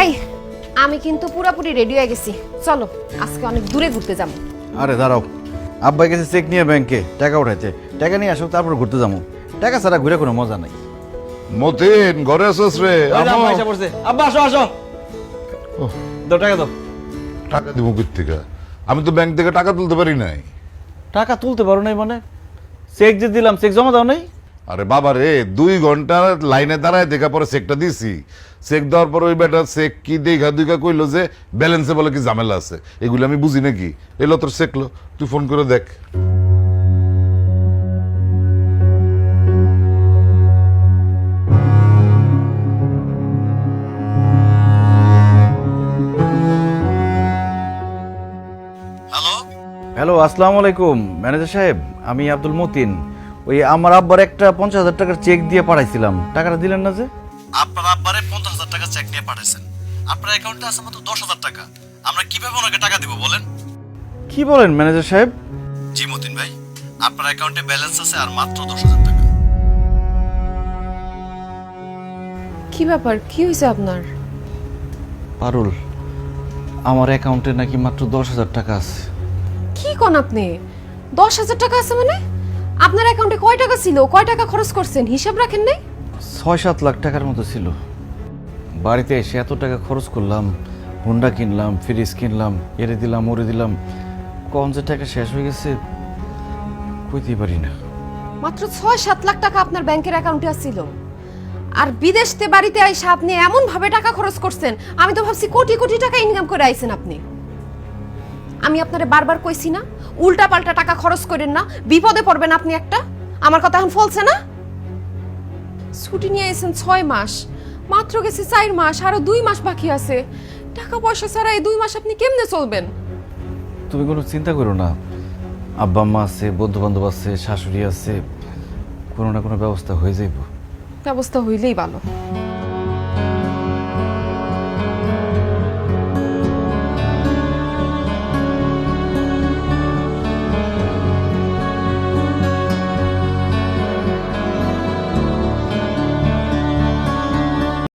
এই আমি কিন্তু পুরোপুরি রেডি হয়ে গেছি, চলো আজকে অনেক দূরে ঘুরতে যাবো। আরে দাঁড়াও, আব্বাই গেছে চেক নিয়ে ব্যাংকে টাকা উঠাইতে, টাকা নিয়ে আসো তারপর ঘুরতে যাবো। টাকা ছাড়া ঘুরে কোনো মজা নাই। মতিন ঘরে আসছ রে? আব্বা আসো আসো, দাও টাকা দাও। টাকা দিব কই থেকে? আমি তো ব্যাংক থেকে টাকা তুলতে পারি নাই। টাকা তুলতে পারো নাই মানে? চেক যে দিলাম চেক জমা দাও নাই? আরে বাবা রে, 2 ঘন্টা লাইনে দাঁড়ায় দেখা পরে চেকটা দিছি। চেক দেওয়ার পর ওই বেটা চেক কি দেখা দুইকা কইলো যে ব্যালেন্সে বলে কি ঝামেলা আছে। এগুলো আমি বুঝি নাকি? এলো তোর চেকলো, তুই ফোন করে দেখ। হ্যালো, আসসালামু আলাইকুম ম্যানেজার সাহেব, আমি আব্দুল মতিন। ওই আমার আব্বার একটা 50,000 টাকার চেক দিয়ে পাঠাইছিলাম, টাকাটা দিলেন না যে? আপনার আব্বারে 50,000 টাকা চেক নিয়ে পাঠাইছেন, আপনার অ্যাকাউন্টে আছে মাত্র 10,000 টাকা। আমরা কিভাবে ওনাকে টাকা দিব বলেন? কি বলেন ম্যানেজার সাহেব? জি মতিন ভাই, আপনার অ্যাকাউন্টে ব্যালেন্স আছে আর মাত্র 10,000 টাকা। কি ব্যাপার, কি হয়েছে আপনার? পারুল, আমার অ্যাকাউন্টে নাকি মাত্র 10,000 টাকা আছে। কি কোন আপনি? 10,000 টাকা আছে মানে? আপনার অ্যাকাউন্টে কয় টাকা ছিল, কয় টাকা খরচ করছেন হিসাব রাখেন নাই? 6-7 লাখ টাকার মতো ছিল। বাড়িতে এসে এত টাকা খরচ করলাম, হুন্ডা কিনলাম, ফ্রিজ কিনলাম, এরে দিলাম ওরে দিলাম, কম যে টাকা শেষ হয়ে গেছে কইতেই পারি না। মাত্র 6-7 লাখ টাকা আপনার ব্যাংকের অ্যাকাউন্টে ছিল, আর বিদেশ থেকে বাড়িতে আইসা আপনি এমন ভাবে টাকা খরচ করছেন, আমি তো ভাবছি কোটি কোটি টাকা ইনকাম করে আইছেন আপনি। আমি আপনারে বারবার কইছি না উল্টা পাল্টা টাকা খরচ করেন না, বিপদে পড়বেন আপনি একটা। আমার কথা এখন ফলছে না? ছুটি নিয়ে আইছেন 6 মাস, মাত্র গেছে 4 মাস, আরো 2 মাস বাকি আছে। টাকা পয়সা ছাড়া এই 2 মাস আপনি কেমনে চলবেন? তুমি কোনো চিন্তা করো না, আব্বা আম্মা আছে, বন্ধু বান্ধব আছে, শাশুড়ি আছে, কোনো না কোনো ব্যবস্থা হয়ে যাইব। ব্যবস্থা হইলেই ভালো।